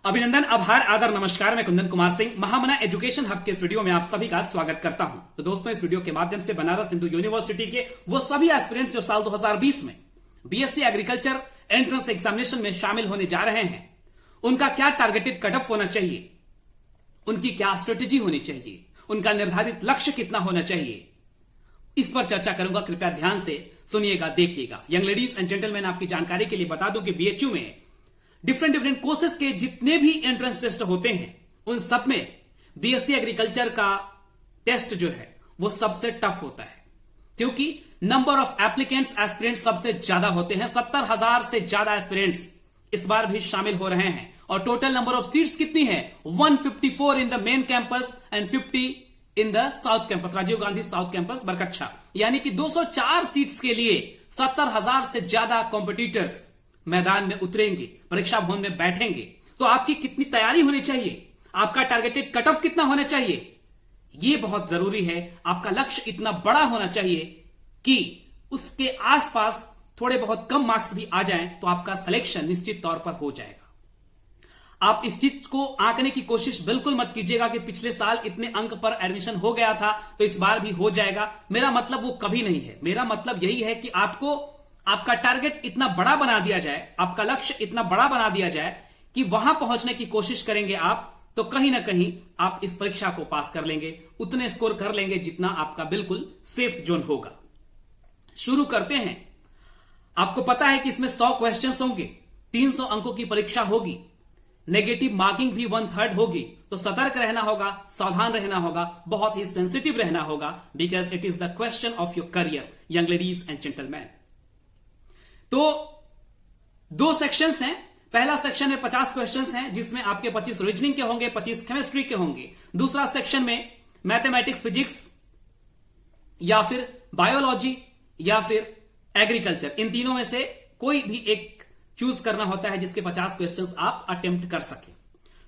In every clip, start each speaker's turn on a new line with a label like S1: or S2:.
S1: अभिनंदन, आभार, आदर, नमस्कार। मैं कुंदन कुमार सिंह महामना एजुकेशन हब के इस वीडियो में आप सभी का स्वागत करता हूं। तो दोस्तों, इस वीडियो के माध्यम से बनारस हिंदू यूनिवर्सिटी के वो सभी एस्पिरेंट्स जो साल 2020 में बीएससी एग्रीकल्चर एंट्रेंस एग्जामिनेशन में शामिल होने जा रहे हैं, उनका क्या टारगेटेड कट ऑफ होना चाहिए, उनकी क्या स्ट्रेटेजी होनी चाहिए, उनका निर्धारित लक्ष्य कितना होना चाहिए, इस पर चर्चा करूंगा। कृपया ध्यान से सुनिएगा, देखिएगा। यंग लेडीज एंड जेंटलमैन, आपकी जानकारी के लिए बता दूं कि बीएचयू में डिफरेंट कोर्सेज के जितने भी एंट्रेंस टेस्ट होते हैं, उन सब में बीएससी एग्रीकल्चर का टेस्ट जो है वो सबसे टफ होता है, क्योंकि नंबर ऑफ एप्लीकेंट्स एस्पिरेंट्स सबसे ज्यादा होते हैं। 70,000 से ज्यादा एस्पिरेंट्स इस बार भी शामिल हो रहे हैं। और टोटल नंबर ऑफ सीट्स कितनी है? 154 in the main campus and 50 in the south campus, Rajiv Gandhi south campus Barkachha. यानी कि 204 सीट्स के लिए 70,000 से ज्यादा कॉम्पिटिटर्स मैदान में उतरेंगे, परीक्षा भवन में बैठेंगे। तो आपकी कितनी तैयारी होनी चाहिए, आपका टारगेटेड कट ऑफ कितना होना चाहिए, यह बहुत जरूरी है। आपका लक्ष्य इतना बड़ा होना चाहिए कि उसके आसपास थोड़े बहुत कम मार्क्स भी आ जाएं तो आपका सिलेक्शन निश्चित तौर पर हो जाएगा। आप इस चीज को आंकने की कोशिश बिल्कुल मत कीजिएगा कि पिछले साल इतने अंक पर एडमिशन हो गया था तो इस बार भी हो जाएगा। मेरा मतलब वो कभी नहीं है। मेरा मतलब यही है कि आपको आपका टारगेट इतना बड़ा बना दिया जाए, आपका लक्ष्य इतना बड़ा बना दिया जाए कि वहां पहुंचने की कोशिश करेंगे आप, तो कहीं ना कहीं आप इस परीक्षा को पास कर लेंगे, उतने स्कोर कर लेंगे जितना आपका बिल्कुल सेफ जोन होगा। शुरू करते हैं। आपको पता है कि इसमें 100 क्वेश्चंस होंगे, 300 अंकों की परीक्षा होगी, नेगेटिव मार्किंग भी 1/3 होगी। तो सतर्क रहना होगा, सावधान रहना होगा, बहुत ही सेंसिटिव रहना होगा, because it is the question of your career, young ladies and gentleman. तो 2 सेक्शंस हैं। पहला सेक्शन में 50 क्वेश्चंस हैं, जिसमें आपके 25 रीजनिंग के होंगे, 25 केमिस्ट्री के होंगे। दूसरा सेक्शन में मैथमेटिक्स, फिजिक्स या फिर बायोलॉजी या फिर एग्रीकल्चर, इन तीनों में से कोई भी एक चूज करना होता है जिसके 50 क्वेश्चंस आप अटेम्प्ट कर सके।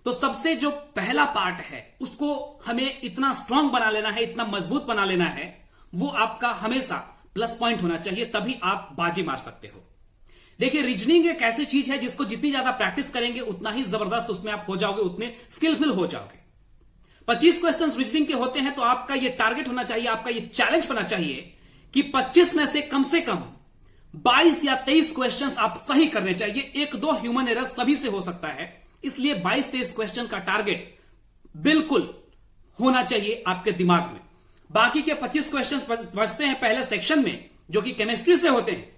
S1: तो सबसे जो पहला पार्ट है उसको हमें इतना स्ट्रांग बना लेना है, इतना मजबूत बना लेना है, वो आपका हमेशा प्लस पॉइंट होना चाहिए, तभी आप बाजी मार सकते हो। देखिए, रीजनिंग एक ऐसी चीज है जिसको जितनी ज्यादा प्रैक्टिस करेंगे उतना ही जबरदस्त उसमें आप हो जाओगे, उतने स्किलफुल हो जाओगे। 25 क्वेश्चंस रीजनिंग के होते हैं, तो आपका ये टारगेट होना चाहिए, आपका ये चैलेंज होना चाहिए कि 25 में से कम 22 या 23 क्वेश्चंस आप सही करने चाहिए। 1-2 ह्यूमन एरर सभी से हो सकता है, इसलिए 22-23 क्वेश्चन का टारगेट बिल्कुल होना चाहिए आपके दिमाग में। बाकी के 25 क्वेश्चंस बचते हैं पहले सेक्शन में, जो कि केमिस्ट्री से होते हैं,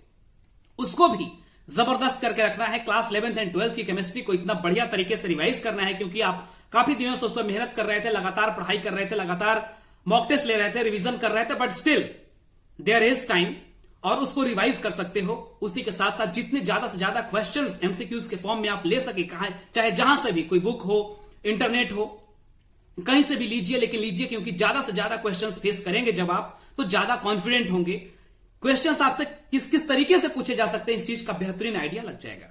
S1: उसको भी जबरदस्त करके रखना है। क्लास 11th एंड 12th की केमिस्ट्री को इतना बढ़िया तरीके से रिवाइज करना है, क्योंकि आप काफी दिनों से उस पर मेहनत कर रहे थे, लगातार पढ़ाई कर रहे थे, लगातार मॉक टेस्ट ले रहे थे, रिवीजन कर रहे थे, but still there is time, और उसको रिवाइज कर सकते हो। उसी के साथ साथ जितने ज्यादा से ज्यादा क्वेश्चंस एमसीक्यूज के फॉर्म में आप ले सके, चाहे जहां से भी, कोई बुक हो, इंटरनेट हो, कहीं से भी लीजिए, लेकिन लीजिए, क्योंकि ज्यादा से ज्यादा क्वेश्चंस फेस करेंगे जब आप, तो ज्यादा कॉन्फिडेंट होंगे। क्वेश्चंस आपसे किस किस तरीके से पूछे जा सकते हैं, इस चीज का बेहतरीन आइडिया लग जाएगा।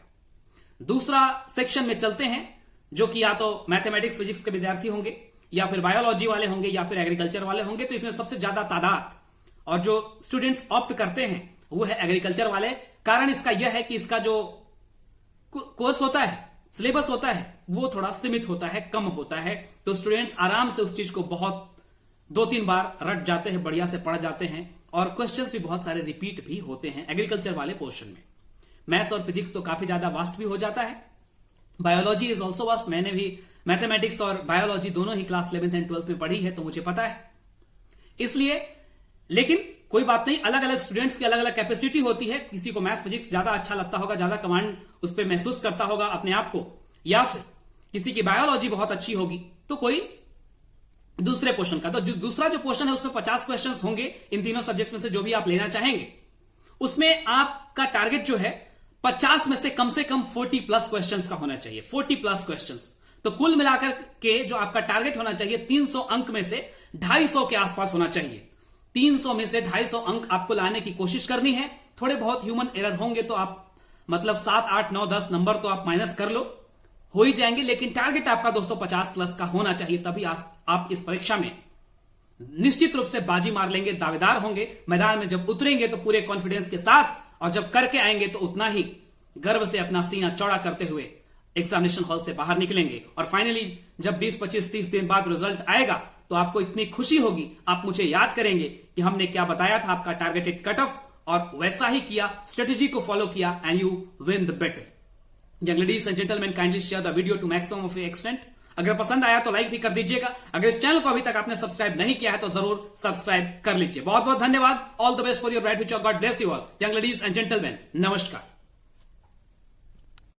S1: दूसरा सेक्शन में चलते हैं, जो कि या तो मैथमेटिक्स फिजिक्स के विद्यार्थी होंगे, या फिर बायोलॉजी वाले होंगे, या फिर एग्रीकल्चर वाले होंगे। तो इसमें सबसे ज्यादा तादाद और जो स्टूडेंट्स ऑप्ट करते हैं वो है एग्रीकल्चर वाले। कारण इसका यह है कि इसका जो कोर्स होता है, सिलेबस होता है, वो थोड़ा सीमित होता है, कम होता है। तो स्टूडेंट्स आराम से उस चीज को बहुत 2-3 बार रट जाते हैं, बढ़िया से पढ़ जाते हैं, और क्वेश्चंस भी बहुत सारे रिपीट भी होते हैं एग्रीकल्चर वाले पोर्शन में। मैथ्स और फिजिक्स तो काफी ज्यादा वास्ट भी हो जाता है। Biology is also vast. मैंने भी मैथमेटिक्स और बायोलॉजी दोनों ही क्लास 11th एंड 12th में पढ़ी है, तो मुझे पता है। इसलिए, लेकिन कोई बात नहीं, अलग अलग स्टूडेंट्स की अलग अलग कैपेसिटी होती है। किसी को मैथ्स फिजिक्स ज्यादा अच्छा लगता होगा, ज्यादा कमांड उस पर महसूस करता होगा अपने आप को, या फिर किसी की बायोलॉजी बहुत अच्छी होगी, तो कोई दूसरे पोर्शन का। तो दूसरा जो पोर्शन है उसमें 50 क्वेश्चंस होंगे, इन तीनों सब्जेक्ट्स में से जो भी आप लेना चाहेंगे। उसमें आपका टारगेट जो है 50 में से कम 40+ क्वेश्चंस का होना चाहिए, 40+ क्वेश्चंस। तो कुल मिलाकर के जो आपका टारगेट होना चाहिए, 300 अंक में से 250 के आसपास होना चाहिए। 300 में से 250 अंक आपको लाने की कोशिश करनी है। थोड़े बहुत ह्यूमन एरर होंगे तो आप मतलब 7, 8, 9, 10 नंबर तो आप माइनस कर लो, हो ही जाएंगे, लेकिन टारगेट आपका 250+ का होना चाहिए, तभी आप इस परीक्षा में निश्चित रूप से बाजी मार लेंगे, दावेदार होंगे। मैदान में जब उतरेंगे तो पूरे कॉन्फिडेंस के साथ, और जब करके आएंगे तो उतना ही गर्व से अपना सीना चौड़ा करते हुए एग्जामिनेशन हॉल से बाहर निकलेंगे और फाइनली जब 20, 25, 30 दिन बाद रिजल्ट आएगा तो आपको इतनी खुशी होगी, आप मुझे याद करेंगे कि हमने क्या बताया था, आपका टारगेटेड कट ऑफ, और वैसा ही किया, स्ट्रेटेजी को फॉलो किया and you win the battle. Young ladies and gentleman, kindly share the video to maximum of extent. अगर पसंद आया तो लाइक भी कर दीजिएगा। अगर इस चैनल को अभी तक आपने सब्सक्राइब नहीं किया है तो जरूर सब्सक्राइब कर लीजिए। बहुत बहुत धन्यवाद। All the best for your bright future. God bless you all. Young ladies and gentleman, नमस्कार।